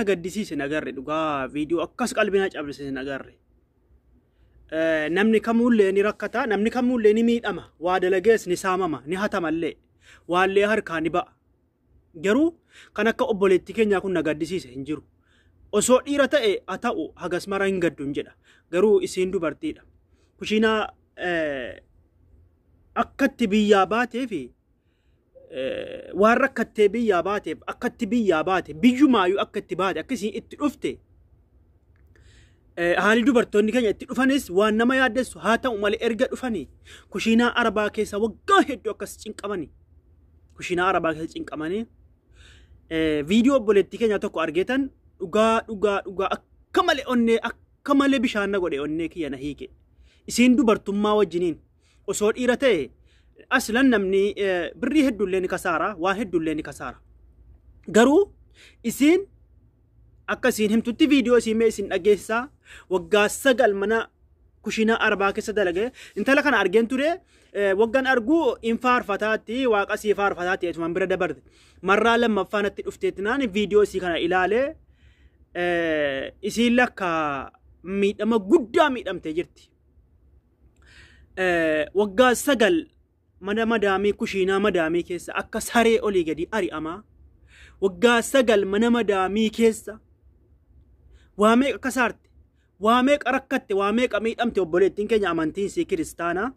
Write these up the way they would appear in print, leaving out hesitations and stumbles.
gaddisiise nagarre dhugaa viidiyoo akkas qalbii cabse nagarre. Namni kamullee ni rakkata, namni kamullee ni miidhama, waa dalagees ni saamama, ni hatamallee, waallee harkaa ni ba'a. Garuu kan akka obboleettii keenyaa kun na gaddisiise hin jiru. Osoo dhiira ta'e haa ta'u hagas mara hin gaddu hin jedha. Garuu isiin dubartiidha. Kushiinaa akkatti biyyaa baatee fi waan rakkattee biyyaa baateef akkatti biyyaa baate biyyumaayyuu akkatti baate akkasiin itti dhufte haalli dubartoonni keenya itti dhufanis waan nama yaaddessu haa ta'u malee erga dhufanii kushiinaa arabaa keessa waggaa hedduu akkas cinqamanii kushiinaa arabaa keessa cinqamanii viidiyoo obboleettii keenya tokko argeetan dhugaa akka malee onnee akka malee bishaan na godhe onnee kiyya na hiike. Isiin dubartummaa wajjiniin osoo dhiira ta'e aslan namni birrii heddullee ni kasaara, waa heddullee ni kasaara. Garuu isiin akka isiin himtutti viidiyoo isiin mee isiin dhageessaa waggaa 9 mana kushiinaa arabaa keessa dalage. Intala kana argeen ture waggaan arguu in faarfataatti waaqa sii faarfataatti eetumaan bira dabarte. Marraa lammaffaan itti dhufteettinaan viidiyoo isii kana ilaalee isiin lakka miidhama guddaa miidhamtee jirti. Waggaa 9 mana madaamii kushiinaa madaamii keessa akka saree olii gadi ari'amaa. Waggaa 9 mana madaamii keessa waa meeqa kasaarte, waa meeqa rakkatte, waa meeqa miidhamte obboleettiin keenya amantiin sii kiristaanaa.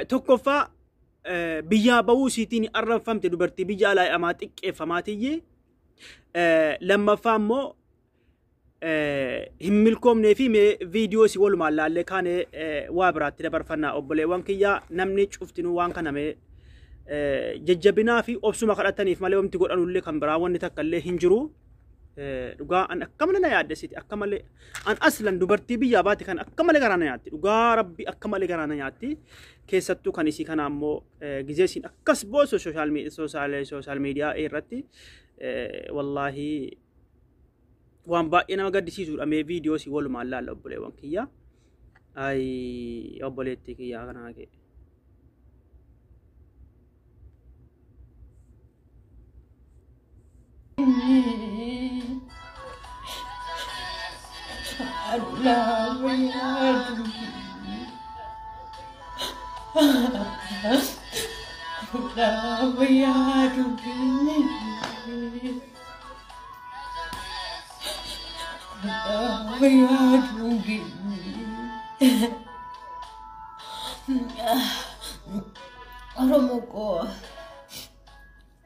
Tokkoffaa biyyaa ba'uu isiitiin arrafamte dubartii biyya alaa amaa xiqqeeffamaatiyyee. Lammaffaa immoo hin milkoomnee fi viidiyoo si walumaan laallee kaane waa biraatti dabarfannaa obboleewwan kiyyaa namni cuftinuu waan kanamee jajjabinaa fi obsuma kadhataniif malee wanti godhanullee kan biraa wanni takka illee hin jiru. Dhugaa an akka malee na yaaddesiti akka malee an aslan dubartii biyyaa baate kan akka malee garaa na nyaatti dhugaa rabbi akka malee garaa na nyaatti. Keessattuu kan isii kana ammoo gizeesiin akkas boosu sooshaal miidiyaa irratti wallaahi waan baay'ee nama gaddisiisudha. Mee viidiyoo si walumaan laalla obboleewwan kiyyaa. Ay obboleettii kiyyaa kanaa kee.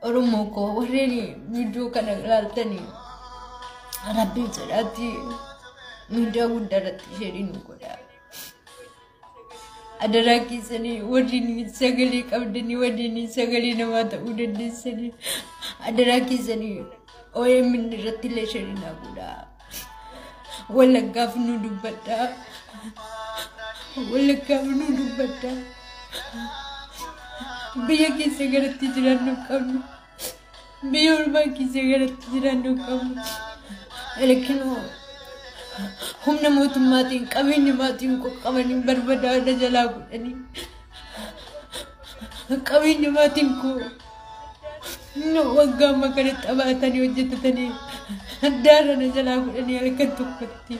Oromoko warreni video kana ilaaltani rabbi jedhati miidiyaa guddaarratti sheerii nu godha. Adaraa keessanii warreen sagalee qabdanii warreen sagalee namaa ta'uu dandeessanii adaraa keessanii OMN irratti illee sheerii na godha. Wallaggaaf nu dubbadha. Wallaggaaf nu dubbadha. Biyya keessa garatti jiraannu qabnu. Biyya ormaa keessa garatti jiraannu qabnu. Elekinoo humna mootummaatiin qabeenya maatiin qaqqabanii barbadaada jalaa godhanii. Qabeenya maatiin koo waggaa amma kanatti abaatanii hojjetatanii daara jalaa godhanii halkan tokkotti.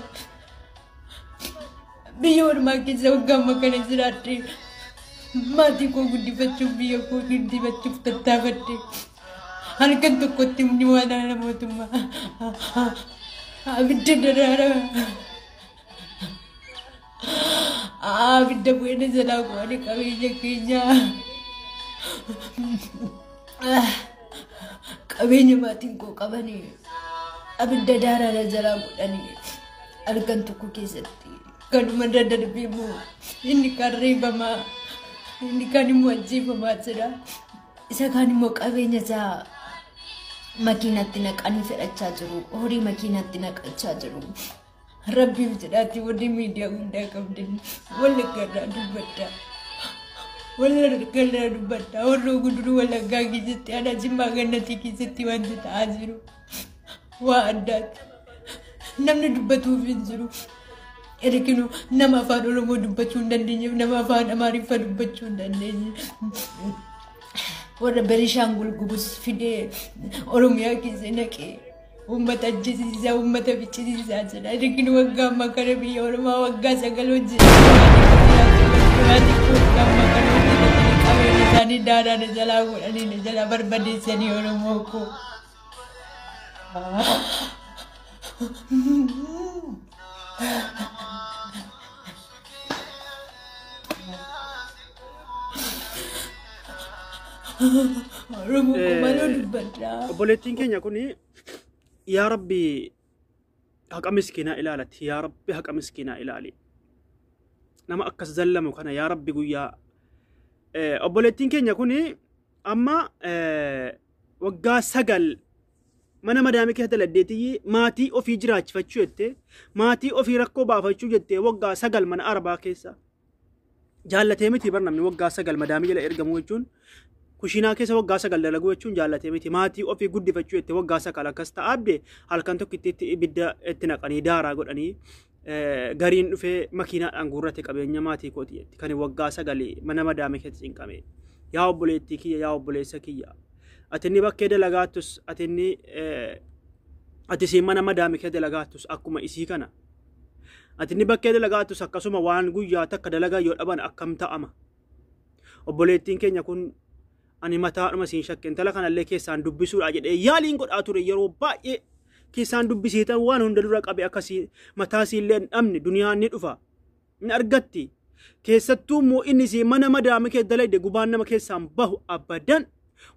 Biyya ormaa keessa waggaa amma kana jiraadhee maatii koo guddifachuuf biyya koo guddifachuuf tattaafadhe halkan tokkotti humni waraana mootummaa abidda daraara abidda bu'eena jalaa goone qabeenya keenyaa qabeenya maatiin koo qabanii abidda daraara jalaa godhanii halkan tokko keessatti kanuma daddarbii immoo inni kan reebamaa inni kan immoo ajjeefamaa jira. Isa kan immoo qabeenya isaa makiinatti naqanii fedhachaa jiru. Horii makiinatti naqachaa jiru. Rabbiif jedhaati warri miidiyaa hundaa qabdanii wallaggaarraa dubbadda. Wallaggaarraa dubbadda. Warra guduruu wallaggaa keessatti aanaa Jimmaa Gannatii keessatti wanti ta'aa jiru. Waa addaati. Namni dubbatuuf hin jiru. Erikinu nama afaan Oromoo dubbachuu hin dandeenye, nama afaan Amaariffaa dubbachuu hin dandeenye. Warra Benishaangul Gumuz fidee Oromiyaa keessa naqee ummata ajjeesisaa ummata fichisiisaa jira arginu waggaa amma kana biyya ormaa waggaa sagal hojii waggaa amma kana hojii qabeenya isaanii daadhaadha jalaa godhanii jalaa barbadeessanii oromoo koo. obboleettiin keenya kun yaa rabbi haqa miskiinaa ilaalati yaa rabbi haqa miskiinaa ilaali nama akkas zallamu kana yaa rabbi guyyaa obboleettiin keenya kun amma waggaa 9 mana madaamii keessa daladdeetii maatii ofii jiraachifachuu jette maatii ofii rakkoo baafachuu jette waggaa 9 mana arbaa keessa jaallatee miti barnamni waggaa 9 madaamii jala ergamu jechuun kushiinaa keessa waggaa 9 dalaguu jechuun jaallatee miti maatii ofii guddifachuu jette waggaa 9 akkas ta'abde halkan tokko itti ibidda itti naqanii daaraa godhanii gariin dhufee makiinaadhaan guurrate qabeenya maatii kooti jetti kan waggaa 9 mana madaamii keessa cinqame yaa obboleettii kiyya yaa obboleessa kiyya atinni bakkee dalagaatus atinni atisii mana madaamii keessa dalagaatus akkuma isii kana atinni bakkee dalagaatus akkasuma waan guyyaa takka dalagaa yoo dhaban akkam ta'ama obboleettiin keenya kun ani mataadhuma siin shakkeen tala kanallee keessaan dubbisuudha jedhee yaaliin godhaa ture yeroo baay'ee keessaan dubbisiitan waan hunda dura qabe akkasii mataa siillee hin dhabne duniyaan ni dhufa ni argatti keessattuu immoo inni si mana madaamii keessa dalagde gubaan nama keessaan bahu abadan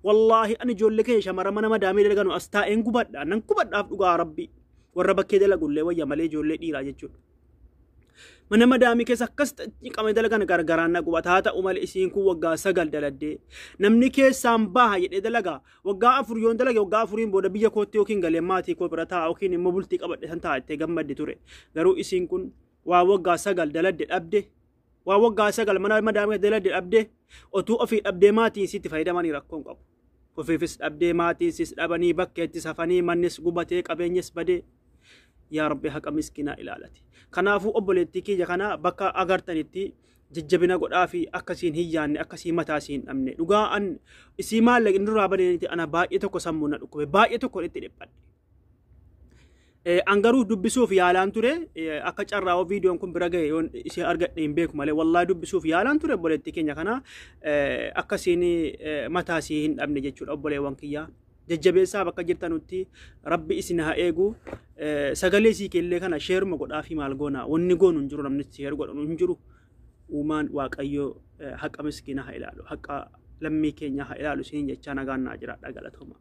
wallahi ani ijoollee keenya shamara mana madaamii dalaganu as taa'een gubadha nan gubadhaaf dhugaa rabbi warra bakkee dalagullee wayya malee ijoollee dhiiraa jechuudha mana madaamii keessa akkas cinqame dalagan gargaraan na gubataa ta'u malee isiin kun waggaa 9 daladdee namni keessaan baha jedhee dalagaa waggaa 4 yoon dalage waggaa 4 booda biyya kootti yookiin galee maatii koo bira ta'a yookiin immoo bultii qabadhe san taa'attee gammadde ture garuu isiin kun waa waggaa 9 daladde dhabde waa waggaa 9 mana madaamii daladde dhabde otuu ofii dhabdee maatiin sitti fayyadamanii rakkoon qabu ofiifis dhabdee maatiin sis dhabanii bakkeetti safanii mannis gubatee qabeenyis badee yaa rabbi haqa miskiinaa ilaalati kanaafuu obboleettii kiyya kana bakka agartanitti jajjabina godhaa fi akkasiin hiyyaanne akkasii mataa siin dhabne dhugaa an isii maallaqa inni duraa badeenitti ana baay'ee tokko sammuu na dhukkube baay'ee tokko itti dhiphadhe angaruu dubbisuuf yaalaan ture akka carraa'oo viidiyoon kun bira ga'e yoon isii argadhe hin beeku malee wallaahi dubbisuuf yaalaan ture obboleettii keenya kana akkasiin mataa sii hin dhabne jechuudha obboleewwan kiyyaa jajjabeessaa bakka jirtanutti rabbi isin haa eegu sagalee sii kellee kana sheeruma godhaa fi maal goona wanni goonu hin jiru namni sheer godhanu hin jiru uumaan waaqayyoo haqa miskiina haa ilaalu haqa lammii keenya haa ilaalu isin jechaa nagaan naa jiraadha galatooma